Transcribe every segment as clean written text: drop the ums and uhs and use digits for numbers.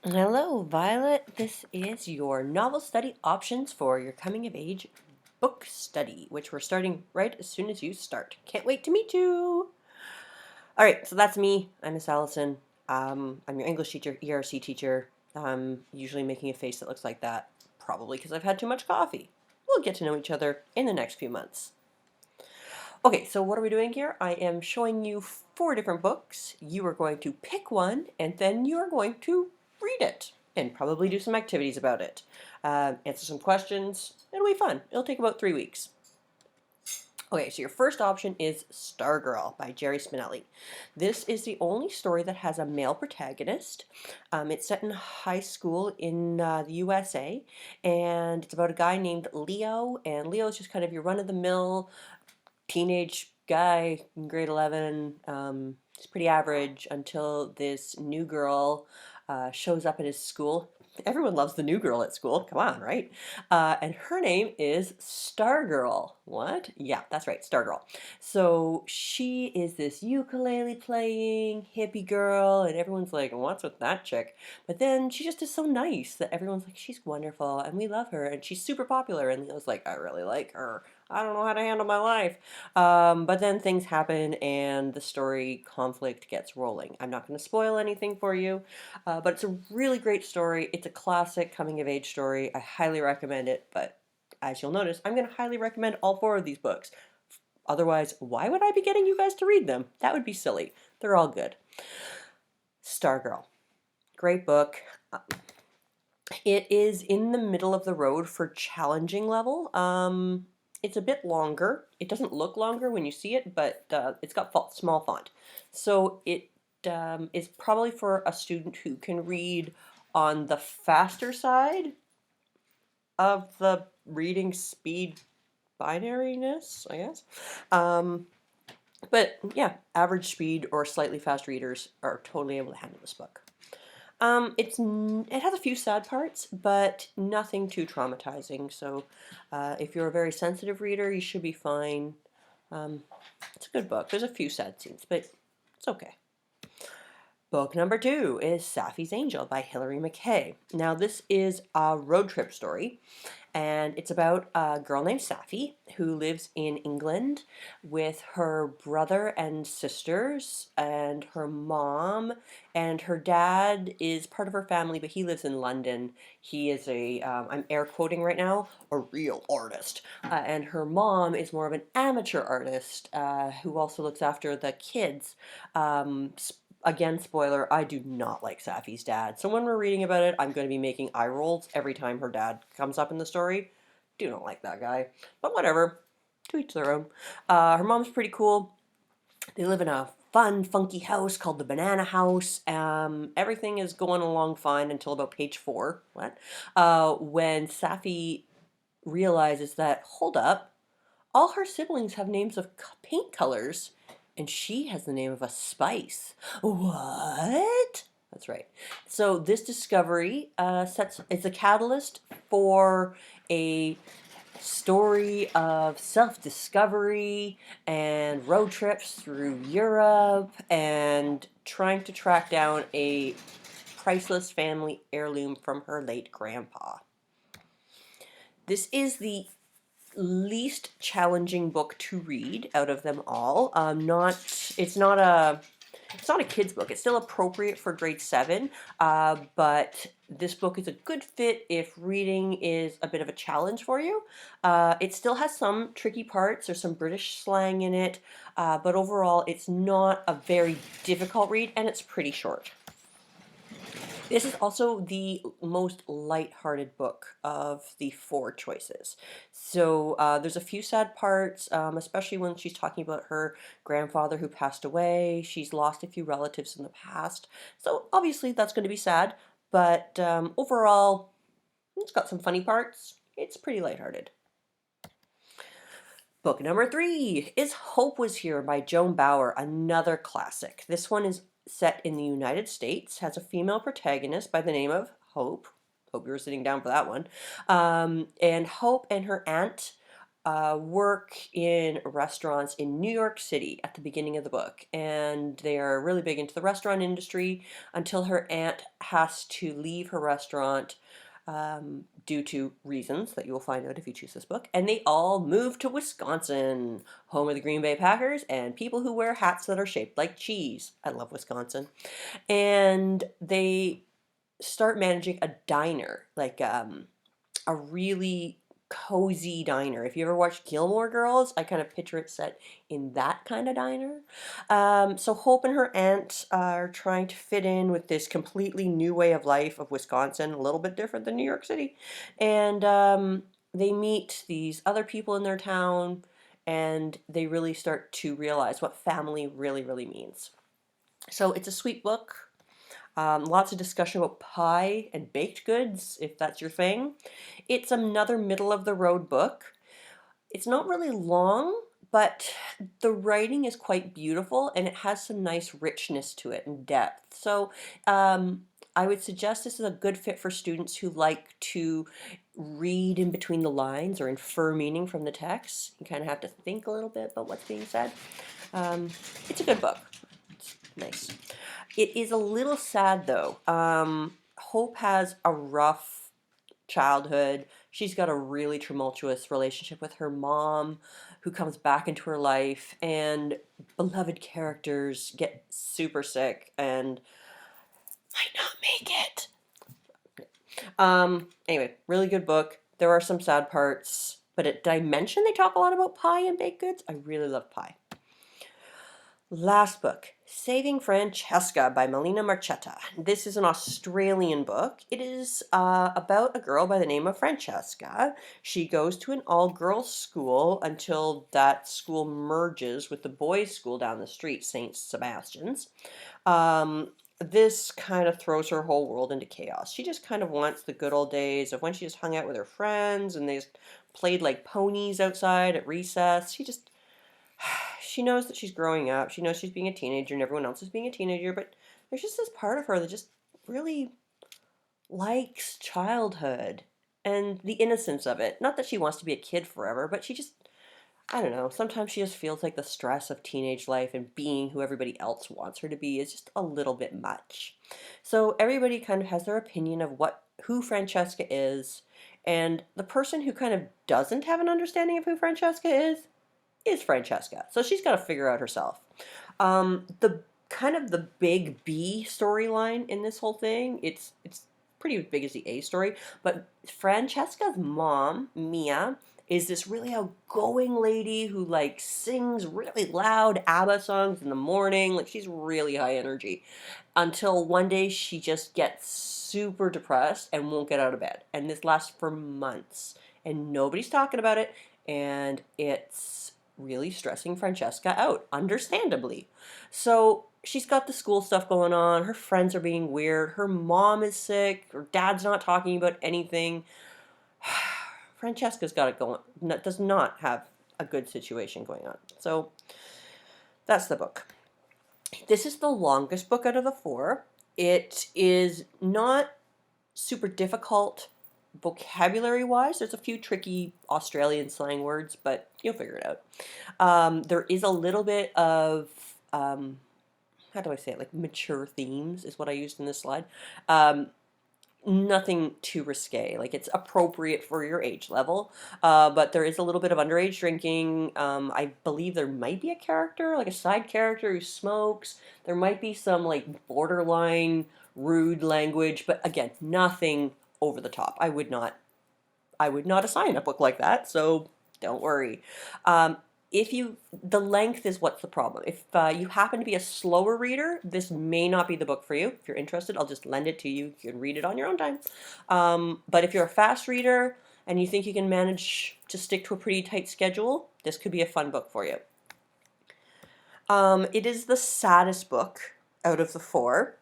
Hello, Violet. This is your novel study options for your coming of age book study, which we're starting right as soon as you start. Can't wait to meet you. All right, so that's me. I'm Miss Allison. I'm your English teacher, ERC teacher. Usually making a face that looks like that, probably because I've had too much coffee. We'll get to know each other in the next few months. Okay, so what are we doing here? I am showing you 4 different books. You are going to pick one, and then you are going to read it and probably do some activities about it. Answer some questions. It'll be fun. It'll take about 3 weeks. Okay, so your first option is Stargirl by Jerry Spinelli. This is the only story that has a male protagonist. It's set in high school in the USA, and it's about a guy named Leo, and Leo is just kind of your run-of-the-mill teenage guy in grade 11. He's pretty average until this new girl shows up at his school. Everyone loves the new girl at school. Come on, right? And her name is Stargirl. What? Yeah, that's right, Stargirl. So she is this ukulele playing hippie girl, and everyone's like, "What's with that chick?" But then she just is so nice that everyone's like, "She's wonderful, and we love her, and she's super popular." And Leo's like, "I really like her. I don't know how to handle my life." But then things happen and the story conflict gets rolling. I'm not going to spoil anything for you, but it's a really great story. It's a classic coming of age story. I highly recommend it, but as you'll notice, I'm going to highly recommend all 4 of these books. Otherwise, why would I be getting you guys to read them? That would be silly. They're all good. Stargirl. Great book. It is in the middle of the road for challenging level. It's a bit longer. It doesn't look longer when you see it, but it's got small font. So it is probably for a student who can read on the faster side of the reading speed binariness, I guess. Um, but yeah, average speed or slightly fast readers are totally able to handle this book. It has a few sad parts, but nothing too traumatizing. So, if you're a very sensitive reader, you should be fine. Um, it's a good book. There's a few sad scenes, but it's okay. Book number 2 is Safi's Angel by Hilary McKay. Now, this is a road trip story, and it's about a girl named Safi who lives in England with her brother and sisters and her mom, and her dad is part of her family, but he lives in London. He is I'm air quoting right now, a real artist. And her mom is more of an amateur artist who also looks after the kids. Again, spoiler, I do not like Safi's dad. So when we're reading about it, I'm going to be making eye rolls every time her dad comes up in the story. Do not like that guy. But whatever. To each their own. Her mom's pretty cool. They live in a fun, funky house called the Banana House. Everything is going along fine until about page 4. What? When Safi realizes that, hold up, all her siblings have names of paint colors, and she has the name of a spice. What? That's right. So this discovery it's a catalyst for a story of self-discovery and road trips through Europe and trying to track down a priceless family heirloom from her late grandpa. This is the least challenging book to read out of them all. Not it's not a kid's book. It's still appropriate for grade 7, but this book is a good fit if reading is a bit of a challenge for you. It still has some tricky parts. There's some British slang in it, but overall, it's not a very difficult read, and it's pretty short. This is also the most light-hearted book of the 4 choices. So there's a few sad parts, especially when she's talking about her grandfather who passed away. She's lost a few relatives in the past. So obviously that's going to be sad, but overall, it's got some funny parts. It's pretty lighthearted. Book number 3 is Hope Was Here by Joan Bauer, another classic. This one is set in the United States, has a female protagonist by the name of Hope. Hope you were sitting down for that one. And Hope and her aunt work in restaurants in New York City at the beginning of the book, and they are really big into the restaurant industry until her aunt has to leave her restaurant due to reasons that you will find out if you choose this book. And they all move to Wisconsin, home of the Green Bay Packers and people who wear hats that are shaped like cheese. I love Wisconsin. And they start managing a diner, like a really cozy diner. If you ever watched Gilmore Girls, I kind of picture it set in that kind of diner. So Hope and her aunt are trying to fit in with this completely new way of life of Wisconsin, a little bit different than New York City. And they meet these other people in their town, and they really start to realize what family really, really means. So it's a sweet book. Lots of discussion about pie and baked goods, if that's your thing. It's another middle of the road book. It's not really long, but the writing is quite beautiful and it has some nice richness to it and depth. So I would suggest this is a good fit for students who like to read in between the lines or infer meaning from the text. You kind of have to think a little bit about what's being said. Um, it's a good book. It's nice. It is a little sad though. Hope has a rough childhood. She's got a really tumultuous relationship with her mom, who comes back into her life, and beloved characters get super sick and might not make it. Anyway, really good book. There are some sad parts, but at Dimension they talk a lot about pie and baked goods. I really love pie. Last book, Saving Francesca by Melina Marchetta. This is an Australian book. It is about a girl by the name of Francesca. She goes to an all-girls school until that school merges with the boys' school down the street, St. Sebastian's. This kind of throws her whole world into chaos. She just kind of wants the good old days of when she just hung out with her friends and they just played like ponies outside at recess. She knows that she's growing up. She knows she's being a teenager and everyone else is being a teenager, but there's just this part of her that just really likes childhood and the innocence of it. Not that she wants to be a kid forever, but she just, I don't know, sometimes she just feels like the stress of teenage life and being who everybody else wants her to be is just a little bit much. So everybody kind of has their opinion of who Francesca is, and the person who kind of doesn't have an understanding of who Francesca is Francesca. So she's got to figure out herself. The kind of the big B storyline in this whole thing, it's pretty big as the A story, but Francesca's mom, Mia, is this really outgoing lady who like sings really loud ABBA songs in the morning. Like she's really high energy until one day she just gets super depressed and won't get out of bed. And this lasts for months and nobody's talking about it. And it's really stressing Francesca out, understandably. So she's got the school stuff going on. Her friends are being weird. Her mom is sick. Her dad's not talking about anything. Francesca's got it going. Does not have a good situation going on. So that's the book. This is the longest book out of the four. It is not super difficult vocabulary wise. There's a few tricky Australian slang words, but you'll figure it out. There is a little bit of, how do I say it, like mature themes is what I used in this slide. Nothing too risque, like it's appropriate for your age level, but there is a little bit of underage drinking. I believe there might be a character, like a side character who smokes. There might be some like borderline rude language, but again, nothing over the top. I would not assign a book like that, so don't worry. The length is what's the problem. If you happen to be a slower reader, this may not be the book for you. If you're interested, I'll just lend it to you. You can read it on your own time. But if you're a fast reader and you think you can manage to stick to a pretty tight schedule, this could be a fun book for you. It is the saddest book out of the four.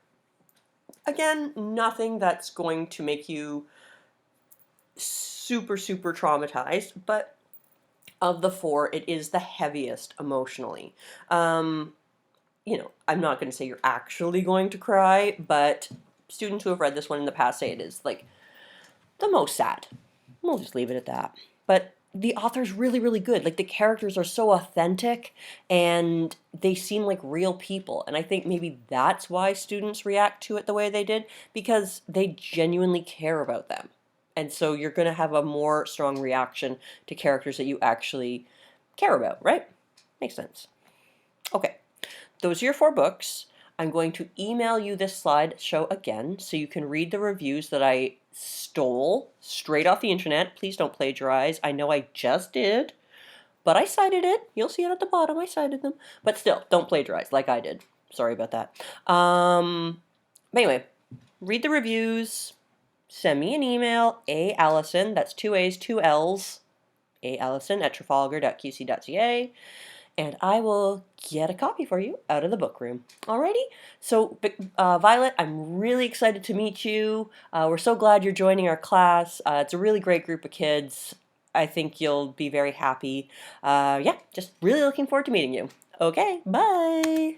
Again, nothing that's going to make you super, super traumatized, but of the four, it is the heaviest emotionally. I'm not going to say you're actually going to cry, but students who have read this one in the past say it is like the most sad. We'll just leave it at that. But the author's really, really good. Like the characters are so authentic and they seem like real people. And I think maybe that's why students react to it the way they did, because they genuinely care about them. And so you're going to have a more strong reaction to characters that you actually care about, right? Makes sense. Okay, those are your 4 books. I'm going to email you this slideshow again so you can read the reviews that I stole straight off the internet. Please don't plagiarize. I know I just did, but I cited it. You'll see it at the bottom. I cited them. But still, don't plagiarize like I did. Sorry about that. But anyway, read the reviews. Send me an email, Allison, that's 2 A's, 2 L's, Allison at trafalgar.qc.ca, and I will get a copy for you out of the book room. Alrighty? So, Violet, I'm really excited to meet you. We're so glad you're joining our class. It's a really great group of kids. I think you'll be very happy. Yeah, just really looking forward to meeting you. Okay, bye!